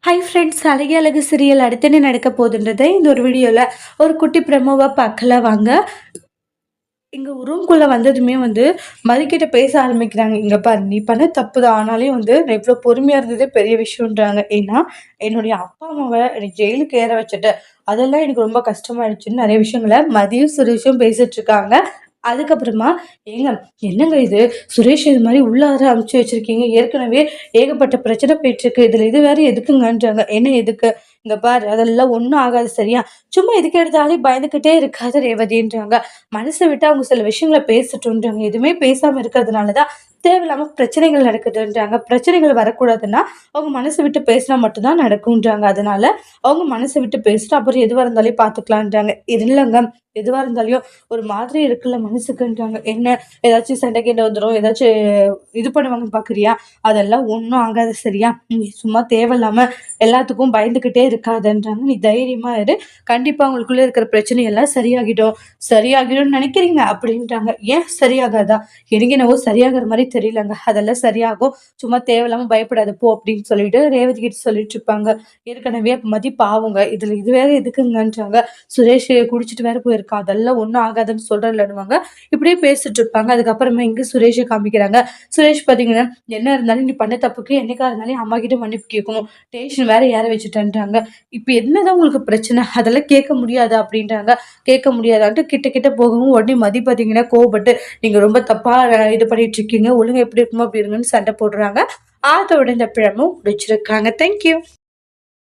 Hi friends, அழகே அழகு serial அடுத்து என்ன நடக்க போகுதுன்றதை இந்த ஒரு வீடியோவில் ஒரு குட்டி ப்ரெமோவாக பார்க்கலாம் வாங்க. இங்கே ரூம்குள்ளே வந்ததுமே மதிக்கிட்ட பேச ஆரம்பிக்கிறாங்க. இங்கே பாரு, நீ பண்ண தப்பு தான், ஆனாலே நான் இவ்வளோ பொறுமையாக இருந்ததே பெரிய விஷயம்ன்றாங்க. ஏன்னா என்னுடைய அப்பா அம்மாவை எனக்கு ஜெயிலுக்கு ஏற வச்சுட்டு அதெல்லாம் எனக்கு ரொம்ப கஷ்டமாயிடுச்சுன்னு நிறைய விஷயங்களை மதியம் சுரேஷும் பேசிட்டு இருக்காங்க. அதுக்கப்புறமா, ஏங்க என்னங்க இது, சுரேஷ் இது மாதிரி உள்ளார அமுச்சு வச்சிருக்கீங்க, ஏற்கனவே ஏகப்பட்ட பிரச்சனை போயிட்டு இருக்கு, இதுல இது வேற எதுக்குங்கன்றாங்க. என்ன எதுக்கு? இங்க பாரு, அதெல்லாம் ஒன்றும் ஆகாது சரியா, சும்மா எதுக்கு எடுத்தாலே பயந்துக்கிட்டே இருக்காது ரேவதின்றாங்க. மனசை விட்டு அவங்க சில விஷயங்களை பேசட்டுன்றாங்க. எதுவுமே பேசாம இருக்கிறதுனாலதான் தேவையில்லாம பிரச்சனைகள் நடக்குதுன்றாங்க. பிரச்சனைகள் வரக்கூடாதுன்னா அவங்க மனசை விட்டு பேசினா மட்டும்தான் நடக்கும்ன்றாங்க. அதனால அவங்க மனசை விட்டு பேசிட்டு அப்புறம் எதுவாக இருந்தாலும் பார்த்துக்கலான்றாங்க. இது இல்லைங்க, எதுவா இருந்தாலும் ஒரு மாதிரி இருக்குல்ல மனசுக்குன்றாங்க. என்ன, ஏதாச்சும் சண்டை கிண்டை வந்துடும், ஏதாச்சும் இது பண்ணுவாங்கன்னு பாக்குறியா? அதெல்லாம் ஒன்றும் ஆகாது சரியா, நீ சும்மா தேவையில்லாம எல்லாத்துக்கும் பயந்துகிட்டே இருக்காதுன்றாங்க. நீ தைரியமா இரு, கண்டிப்பா உங்களுக்குள்ள இருக்கிற பிரச்சனை எல்லாம் சரியாகிடும். சரியாகிடும்னு நினைக்கிறீங்க அப்படின்றாங்க. ஏன் சரியாகாதா? எனக்கு என்னவோ சரியாகிற மாதிரி தெரியலங்க. அதெல்லாம் சரியாகும், சும்மா தேவையில்லாம பயப்படாது போ அப்படின்னு சொல்லிட்டு ரேவதி கிட்ட சொல்லிட்டு இருப்பாங்க. ஏற்கனவே மதி பாவங்க, இதுல இது வேற எதுக்குங்கன்றாங்க. சுரேஷ் குடிச்சிட்டு வேற போயிருக்கா, அதெல்லாம் ஒன்றும் ஆகாதுன்னு சொல்றேன்னுவாங்க. இப்படியே பேசிட்டு இருப்பாங்க. அதுக்கப்புறமா இங்க சுரேஷை காமிக்கிறாங்க. சுரேஷ் பாத்தீங்கன்னா, என்ன இருந்தாலும் நீ பண்ண தப்புக்கு என்னைக்கா இருந்தாலும் அம்மா கிட்ட மன்னிப்பு கேட்கணும், டேஷன் வேற ஏற வச்சுட்டேன்றாங்க. இப்ப என்னதான் உங்களுக்கு பிரச்சனை, அதெல்லாம் கேட்க முடியாதா அப்படின்றாங்க. கேட்க முடியாதான்ட்டு கிட்ட கிட்ட போகவும் உடனே மதி பாத்தீங்கன்னா கோவப்பட்டு, நீங்க ரொம்ப தப்பா இது பண்ணிட்டு இருக்கீங்க, ஒழுங்கா எப்படி இருக்குமோ அப்படி இருங்கன்னு சண்டை போடுறாங்க. அதோட இந்த பிழமும் முடிச்சிருக்காங்க. தேங்க்யூ.